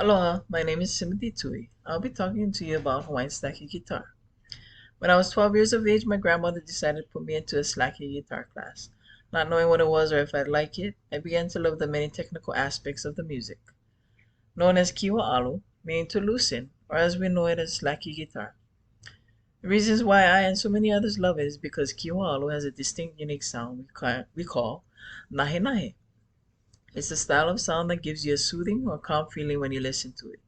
Aloha, my name is Timothy Tui. I'll be talking to you about Hawaiian Slack Key guitar. When I was 12 years of age, my grandmother decided to put me into a Slack Key guitar class. Not knowing what it was or if I'd like it, I began to love the many technical aspects of the music. Known as kiwa'alu, meaning to loosen, or as we know it as Slack Key guitar. The reasons why I and so many others love it is because kiwa'alu has a distinct, unique sound we call nahe nahe. It's a style of sound that gives you a soothing or calm feeling when you listen to it.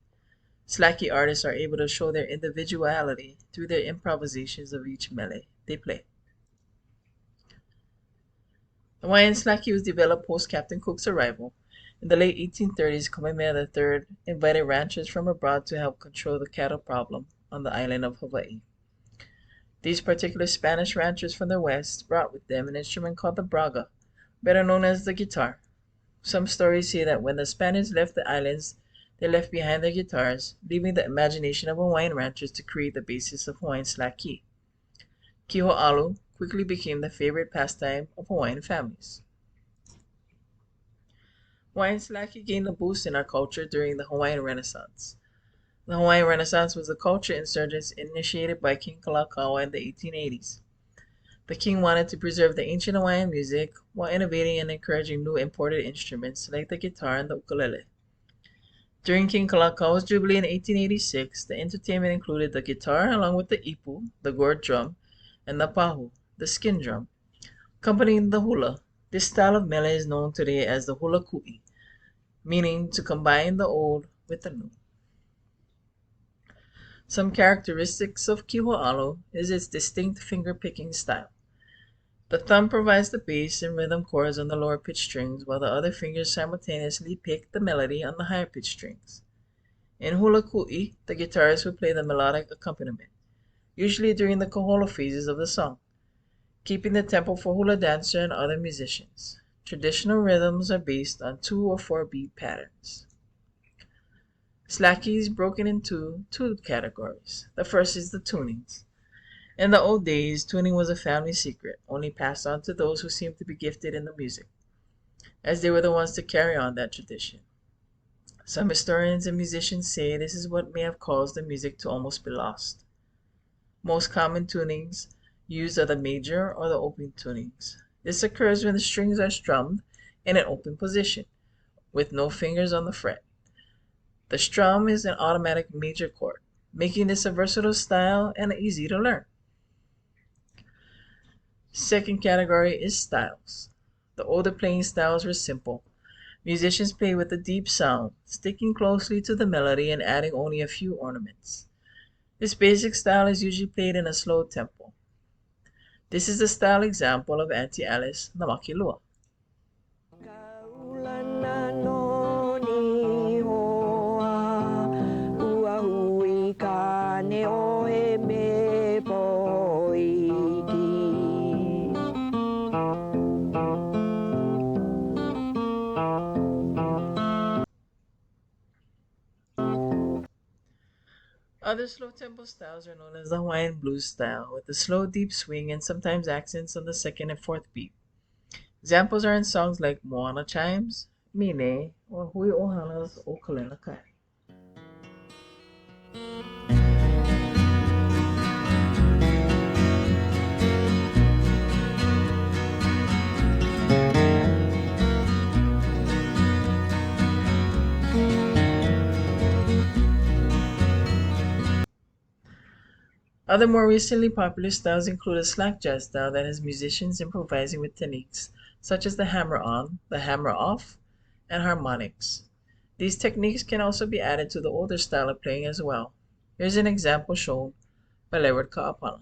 Slacky artists are able to show their individuality through their improvisations of each mele they play. The Hawaiian Slacky was developed post Captain Cook's arrival. In the late 1830s, Kamehameha III invited ranchers from abroad to help control the cattle problem on the island of Hawaii. These particular Spanish ranchers from the west brought with them an instrument called the braga, better known as the guitar. Some stories say that when the Spaniards left the islands, they left behind their guitars, leaving the imagination of Hawaiian ranchers to create the basis of Hawaiian Slack Key. Kiho'alu quickly became the favorite pastime of Hawaiian families. Hawaiian Slack Key gained a boost in our culture during the Hawaiian Renaissance. The Hawaiian Renaissance was a culture insurgence initiated by King Kalakaua in the 1880s. The king wanted to preserve the ancient Hawaiian music while innovating and encouraging new imported instruments like the guitar and the ukulele. During King Kalakaua's Jubilee in 1886, the entertainment included the guitar along with the ipu, the gourd drum, and the pahu, the skin drum. Accompanying the hula, this style of mele is known today as the hula ku'i, meaning to combine the old with the new. Some characteristics of kiho'alu is its distinct finger-picking style. The thumb provides the bass and rhythm chords on the lower pitch strings, while the other fingers simultaneously pick the melody on the higher pitch strings. In hula ku'i, the guitarist will play the melodic accompaniment, usually during the kaholo phases of the song, keeping the tempo for hula dancer and other musicians. Traditional rhythms are based on 2 or 4 beat patterns. Slack Key is broken into 2 categories. The first is the tunings. In the old days, tuning was a family secret, only passed on to those who seemed to be gifted in the music, as they were the ones to carry on that tradition. Some historians and musicians say this is what may have caused the music to almost be lost. Most common tunings used are the major or the open tunings. This occurs when the strings are strummed in an open position, with no fingers on the fret. The strum is an automatic major chord, making this a versatile style and easy to learn. Second category is styles. The older playing styles were simple. Musicians play with a deep sound, sticking closely to the melody and adding only a few ornaments. This basic style is usually played in a slow tempo. This is the style example of Auntie Alice Namakilua. Other slow tempo styles are known as the Hawaiian blues style, with a slow deep swing and sometimes accents on the second and fourth beat. Examples are in songs like Moana Chimes, Mine, or Hui Ohana's O Kalena Kai. Other more recently popular styles include a slack jazz style that has musicians improvising with techniques such as the hammer on, the hammer off, and harmonics. These techniques can also be added to the older style of playing as well. Here's an example shown by Leeward Kaapana.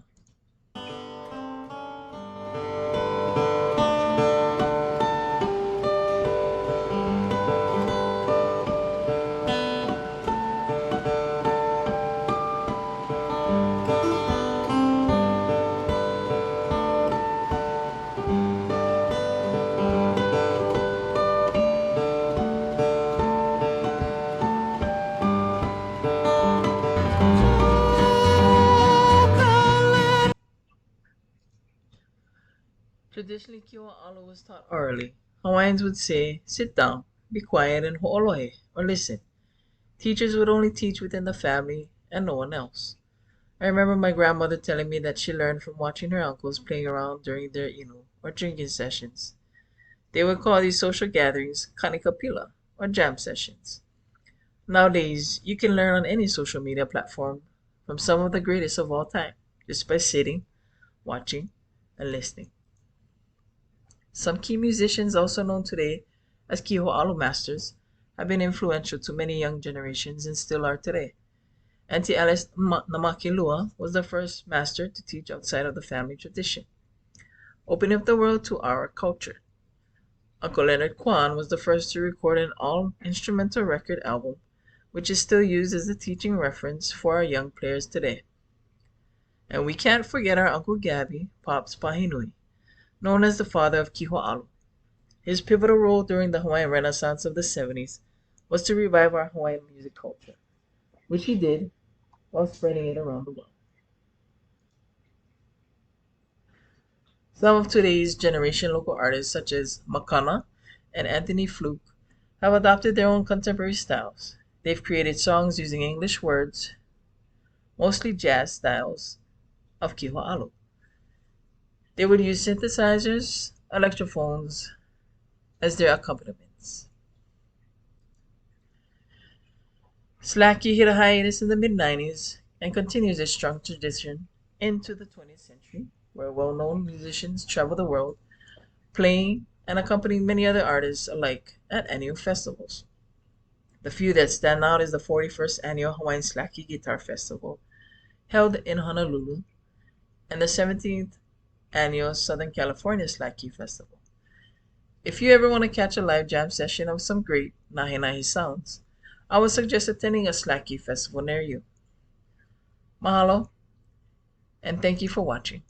Traditionally, kiwa'alu was taught orally. Hawaiians would say, sit down, be quiet, and ho'olohe, or listen. Teachers would only teach within the family and no one else. I remember my grandmother telling me that she learned from watching her uncles playing around during their inu or drinking sessions. They would call these social gatherings kanikapila or jam sessions. Nowadays, you can learn on any social media platform from some of the greatest of all time just by sitting, watching, and listening. Some key musicians, also known today as Kiho'alo masters, have been influential to many young generations and still are today. Auntie Alice Namakilua was the first master to teach outside of the family tradition, opening up the world to our culture. Uncle Leonard Kwan was the first to record an all-instrumental record album, which is still used as a teaching reference for our young players today. And we can't forget our Uncle Gabby, Pops Pahinui, known as the father of Kiho'alo. His pivotal role during the Hawaiian Renaissance of the 70s was to revive our Hawaiian music culture, which he did while spreading it around the world. Some of today's generation local artists, such as Makana and Anthony Fluke, have adopted their own contemporary styles. They've created songs using English words, mostly jazz styles, of Kiho'alo. They would use synthesizers, electrophones, as their accompaniments. Slack Key hit a hiatus in the mid-90s and continues its strong tradition into the 20th century, where well-known musicians travel the world, playing and accompanying many other artists alike at annual festivals. The few that stand out is the 41st annual Hawaiian Slack Key Guitar Festival, held in Honolulu, and the 17th annual Southern California Slack Key Festival. If you ever want to catch a live jam session of some great nahi-nahi sounds, I would suggest attending a Slack Key Festival near you. Mahalo, and thank you for watching.